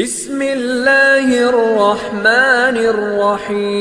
بسم اللہ الرحمن الرحیم۔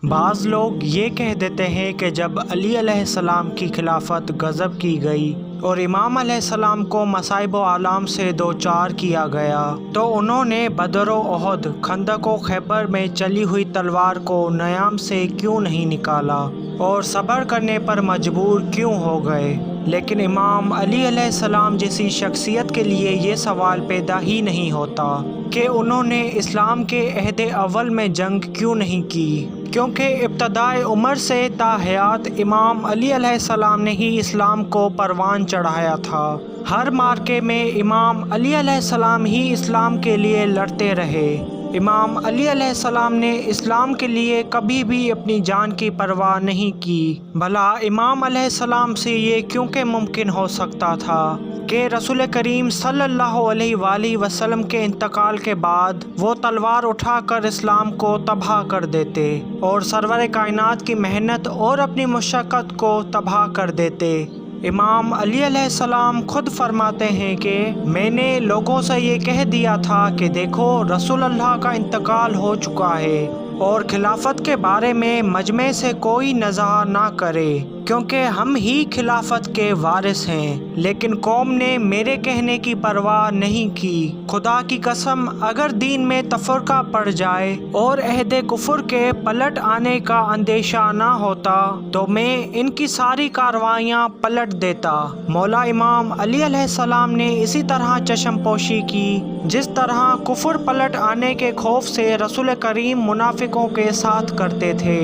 بعض لوگ یہ کہہ دیتے ہیں کہ جب علی علیہ السلام کی خلافت غصب کی گئی اور امام علیہ السلام کو مصائب و آلام سے دوچار کیا گیا تو انہوں نے بدر و احد، خندق و خیبر میں چلی ہوئی تلوار کو نیام سے کیوں نہیں نکالا اور صبر کرنے پر مجبور کیوں ہو گئے؟ لیکن امام علی علیہ السلام جیسی شخصیت کے لیے یہ سوال پیدا ہی نہیں ہوتا کہ انہوں نے اسلام کے عہد اول میں جنگ کیوں نہیں کی، کیونکہ ابتدائے عمر سے تا حیات امام علی علیہ السلام نے ہی اسلام کو پروان چڑھایا تھا۔ ہر معرکے میں امام علی علیہ السلام ہی اسلام کے لیے لڑتے رہے۔ امام علی علیہ السلام نے اسلام کے لیے کبھی بھی اپنی جان کی پرواہ نہیں کی۔ بھلا امام علیہ السلام سے یہ کیونکہ ممکن ہو سکتا تھا کہ رسول کریم صلی اللہ علیہ وآلہ وسلم کے انتقال کے بعد وہ تلوار اٹھا کر اسلام کو تباہ کر دیتے اور سرور کائنات کی محنت اور اپنی مشقت کو تباہ کر دیتے۔ امام علی علیہ السلام خود فرماتے ہیں کہ میں نے لوگوں سے یہ کہہ دیا تھا کہ دیکھو رسول اللہ کا انتقال ہو چکا ہے اور خلافت کے بارے میں مجمع سے کوئی نزاع نہ کرے، کیونکہ ہم ہی خلافت کے وارث ہیں۔ لیکن قوم نے میرے کہنے کی پرواہ نہیں کی۔ خدا کی قسم اگر دین میں تفرقہ پڑ جائے اور عہد کفر کے پلٹ آنے کا اندیشہ نہ ہوتا تو میں ان کی ساری کارروائیاں پلٹ دیتا۔ مولا امام علی علیہ السلام نے اسی طرح چشم پوشی کی جس طرح کفر پلٹ آنے کے خوف سے رسول کریم منافقوں کے ساتھ کرتے تھے۔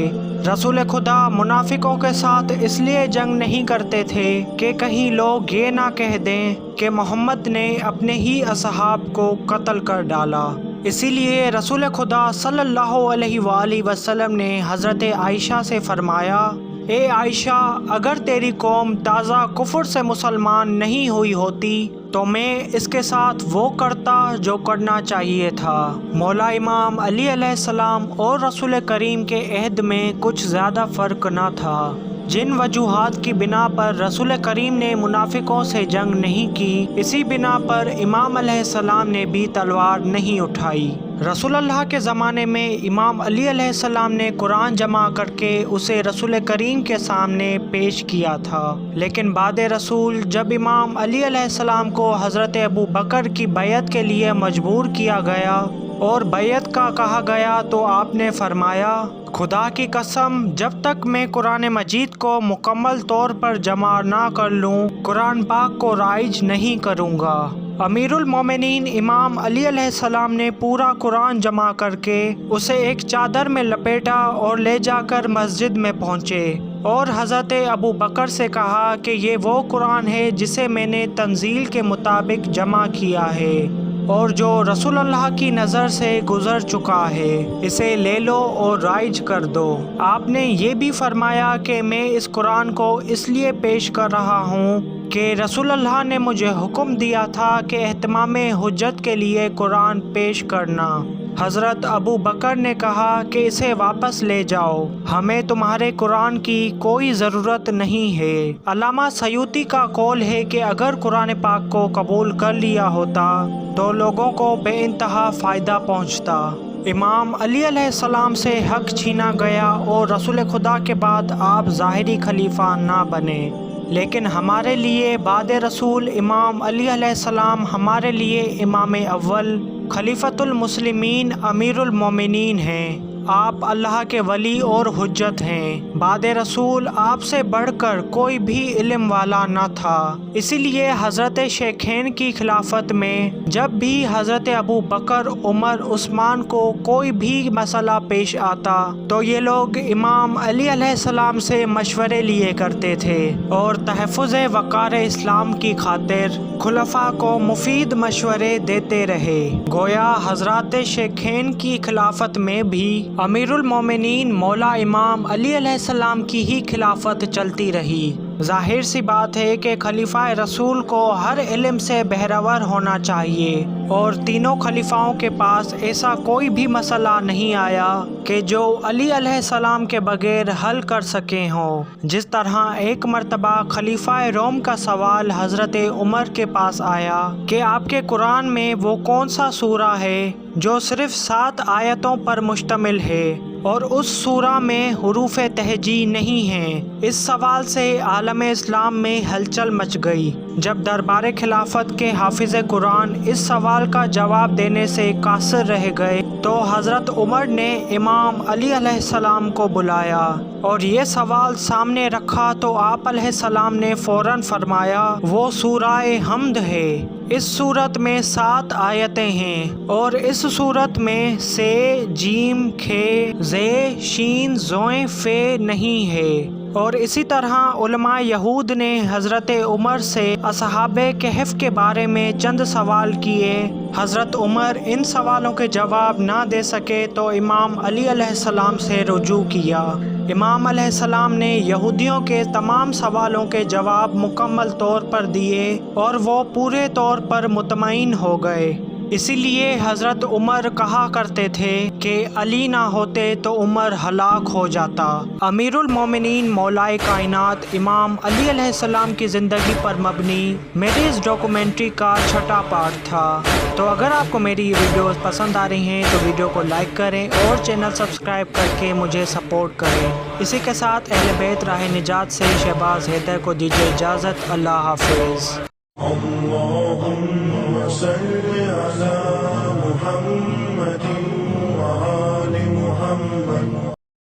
رسول خدا منافقوں کے ساتھ اس لیے جنگ نہیں کرتے تھے کہ کہیں لوگ یہ نہ کہہ دیں کہ محمد نے اپنے ہی اصحاب کو قتل کر ڈالا۔ اسی لیے رسول خدا صلی اللہ علیہ وآلہ وسلم نے حضرت عائشہ سے فرمایا، اے عائشہ، اگر تیری قوم تازہ کفر سے مسلمان نہیں ہوئی ہوتی تو میں اس کے ساتھ وہ کرتا جو کرنا چاہیے تھا۔ مولا امام علی علیہ السلام اور رسول کریم کے عہد میں کچھ زیادہ فرق نہ تھا۔ جن وجوہات کی بنا پر رسول کریم نے منافقوں سے جنگ نہیں کی، اسی بنا پر امام علیہ السلام نے بھی تلوار نہیں اٹھائی۔ رسول اللہ کے زمانے میں امام علی علیہ السلام نے قرآن جمع کر کے اسے رسول کریم کے سامنے پیش کیا تھا، لیکن بعد رسول جب امام علی علیہ السلام کو حضرت ابو بکر کی بیعت کے لیے مجبور کیا گیا اور بیعت کا کہا گیا تو آپ نے فرمایا، خدا کی قسم جب تک میں قرآن مجید کو مکمل طور پر جمع نہ کر لوں قرآن پاک کو رائج نہیں کروں گا۔ امیر المومنین امام علی علیہ السلام نے پورا قرآن جمع کر کے اسے ایک چادر میں لپیٹا اور لے جا کر مسجد میں پہنچے اور حضرت ابو بکر سے کہا کہ یہ وہ قرآن ہے جسے میں نے تنزیل کے مطابق جمع کیا ہے اور جو رسول اللہ کی نظر سے گزر چکا ہے، اسے لے لو اور رائج کر دو۔ آپ نے یہ بھی فرمایا کہ میں اس قرآن کو اس لیے پیش کر رہا ہوں کہ رسول اللہ نے مجھے حکم دیا تھا کہ اہتمام حجت کے لیے قرآن پیش کرنا۔ حضرت ابو بکر نے کہا کہ اسے واپس لے جاؤ، ہمیں تمہارے قرآن کی کوئی ضرورت نہیں ہے۔ علامہ سیوطی کا قول ہے کہ اگر قرآن پاک کو قبول کر لیا ہوتا تو لوگوں کو بے انتہا فائدہ پہنچتا۔ امام علی علیہ السلام سے حق چھینا گیا اور رسول خدا کے بعد آپ ظاہری خلیفہ نہ بنے، لیکن ہمارے لیے بعد رسول امام علی علیہ السلام ہمارے لیے امام اول، خلیفۃ المسلمین، امیر المومنین ہیں۔ آپ اللہ کے ولی اور حجت ہیں۔ بعد رسول آپ سے بڑھ کر کوئی بھی علم والا نہ تھا، اسی لیے حضرت شیخین کی خلافت میں جب بھی حضرت ابو بکر، عمر، عثمان کو کوئی بھی مسئلہ پیش آتا تو یہ لوگ امام علی علیہ السلام سے مشورے لیے کرتے تھے اور تحفظ وقار اسلام کی خاطر خلفاء کو مفید مشورے دیتے رہے۔ گویا حضرات شیخین کی خلافت میں بھی امیر المومنین مولا امام علی علیہ السلام کی ہی خلافت چلتی رہی۔ ظاہر سی بات ہے کہ خلیفہ رسول کو ہر علم سے بہرور ہونا چاہیے، اور تینوں خلیفاؤں کے پاس ایسا کوئی بھی مسئلہ نہیں آیا کہ جو علی علیہ السلام کے بغیر حل کر سکیں ہوں۔ جس طرح ایک مرتبہ خلیفہ روم کا سوال حضرت عمر کے پاس آیا کہ آپ کے قرآن میں وہ کون سا سورہ ہے جو صرف 7 آیتوں پر مشتمل ہے اور اس سورہ میں حروف تہجی نہیں ہیں۔ اس سوال سے عالم اسلام میں ہلچل مچ گئی۔ جب دربار خلافت کے حافظ قرآن اس سوال کا جواب دینے سے قاصر رہ گئے تو حضرت عمر نے امام علی علیہ السلام کو بلایا اور یہ سوال سامنے رکھا تو آپ علیہ السلام نے فوراً فرمایا وہ سورہ حمد ہے۔ اس صورت میں 7 آیتیں ہیں اور اس صورت میں سے، جیم، کھے، زے، شین، زوئیں، فے نہیں ہے۔ اور اسی طرح علماء یہود نے حضرت عمر سے اصحاب کہف کے بارے میں چند سوال کیے۔ حضرت عمر ان سوالوں کے جواب نہ دے سکے تو امام علی علیہ السلام سے رجوع کیا۔ امام علیہ السلام نے یہودیوں کے تمام سوالوں کے جواب مکمل طور پر دیے اور وہ پورے طور پر مطمئن ہو گئے۔ اسی لیے حضرت عمر کہا کرتے تھے کہ علی نہ ہوتے تو عمر ہلاک ہو جاتا۔ امیر المومنین مولائے کائنات امام علی علیہ السلام کی زندگی پر مبنی میری اس ڈاکومنٹری کا 6واں پارٹ تھا۔ تو اگر آپ کو میری یہ ویڈیوز پسند آ رہی ہیں تو ویڈیو کو لائک کریں اور چینل سبسکرائب کر کے مجھے سپورٹ کریں۔ اسی کے ساتھ اہل بیت راہ نجات سے شہباز حیدر کو دیجیے اجازت۔ اللہ حافظ۔ اللهم صل على محمد